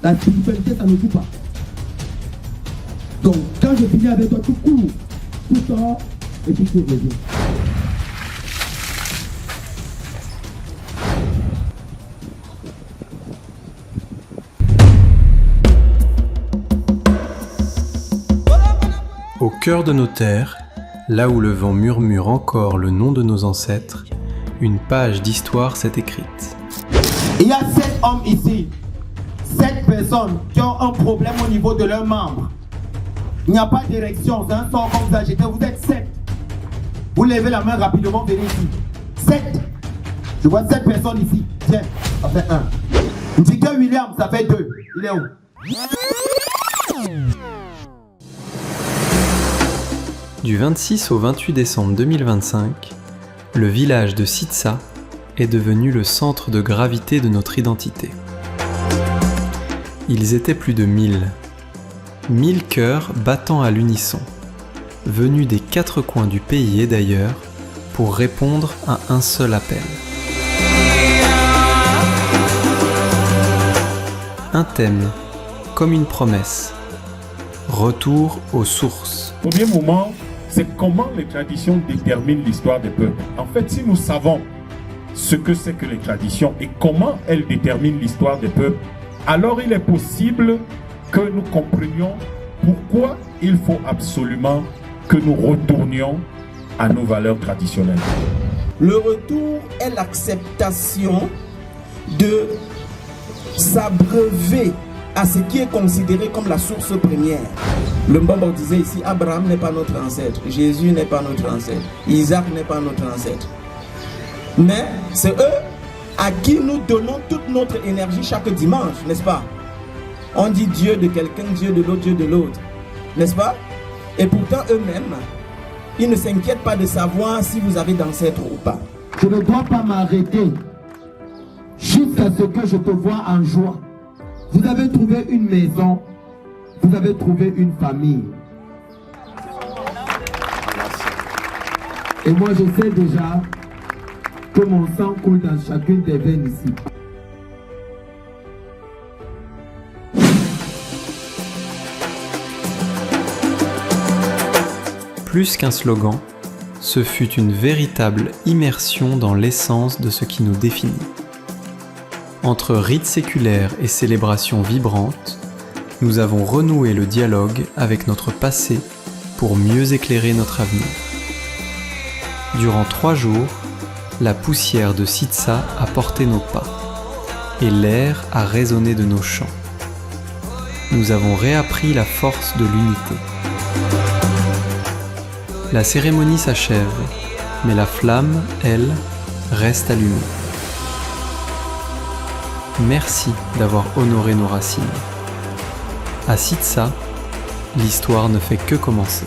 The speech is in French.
La spiritualité, ça ne joue pas. Donc, quand je finis avec toi, tu cours, tu sors et tu reviens. Au cœur de nos terres, là où le vent murmure encore le nom de nos ancêtres, une page d'histoire s'est écrite. Il y a 7 hommes ici, 7 personnes qui ont un problème au niveau de leurs membres. Il n'y a pas d'érection, c'est un sort comme vous agitez, vous êtes 7. Vous levez la main rapidement, venez ici. 7. Je vois 7 personnes ici. Tiens, ça fait 1. Il dit que William, ça fait 2. Il est où? Du 26 au 28 décembre 2025, le village de Sitsa est devenu le centre de gravité de notre identité. Ils étaient plus de 1000. 1000 cœurs battant à l'unisson, venus des 4 coins du pays et d'ailleurs, pour répondre à un seul appel. Un thème, comme une promesse. Retour aux sources. Premier moment, c'est comment les traditions déterminent l'histoire des peuples. En fait, si nous savons ce que c'est que les traditions et comment elles déterminent l'histoire des peuples, alors il est possible que nous comprenions pourquoi il faut absolument que nous retournions à nos valeurs traditionnelles. Le retour est l'acceptation de s'abreuver à ce qui est considéré comme la source première. Le Mbamba disait ici, Abraham n'est pas notre ancêtre, Jésus n'est pas notre ancêtre, Isaac n'est pas notre ancêtre. Mais c'est eux à qui nous donnons toute notre énergie chaque dimanche, n'est-ce pas? On dit Dieu de quelqu'un, Dieu de l'autre, Dieu de l'autre, n'est-ce pas? Et pourtant eux-mêmes, ils ne s'inquiètent pas de savoir si vous avez d'ancêtres ou pas. Je ne dois pas m'arrêter jusqu'à ce que je te vois en joie. Vous avez trouvé une maison, vous avez trouvé une famille. Et moi je sais déjà que mon sang coule dans chacune des veines ici. Plus qu'un slogan, ce fut une véritable immersion dans l'essence de ce qui nous définit. Entre rites séculaires et célébrations vibrantes, nous avons renoué le dialogue avec notre passé pour mieux éclairer notre avenir. Durant 3 jours, la poussière de Sitsa a porté nos pas et l'air a résonné de nos chants. Nous avons réappris la force de l'unité. La cérémonie s'achève, mais la flamme, elle, reste allumée. Merci d'avoir honoré nos racines. À Sitsa, l'histoire ne fait que commencer.